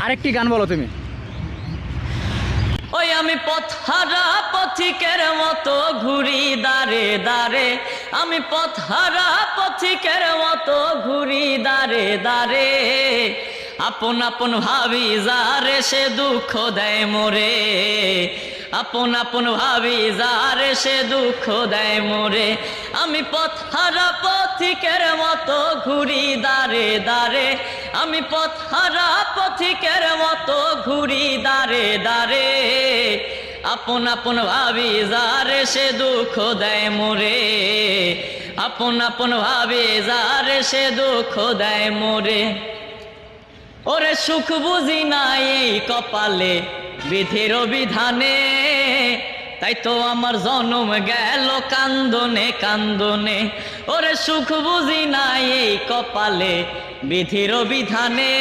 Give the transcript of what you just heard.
আরেকটি গান বলো তুমি। ওই আমি পথহারা পথিকের মতো ঘুরি দাঁড়ে দাঁড়ে, আমি পথহারা পথিকের মতো ঘুরি দাঁড়ে দাঁড়ে, আপন আপন ভাবি যারে সে দুঃখ দেয় মোরে, আপন আপন ভাবি যারে সে দুঃখ দেয় মোরে, আমি পথহারা পথিকের মতো ঘুরি দাঁড়ে দাঁড়ে, আমি পথহারা পথিকের মতো ঘুরি দাঁড়ে দাঁড়ে, আপন আপন ভাবি যারে সে দুঃখ দেয় মোরে, আপন আপন ভাবি যারে সে দুঃখ দেয় মোরে। ওরে সুখ বুঝি নাই এই কপালে বিধির বিধানে, তাই তো আমার জন্ম গেল কান্দনে কান্দনে, ওরে সুখ বুঝি নাই এই কপালে বিধির বিধানে,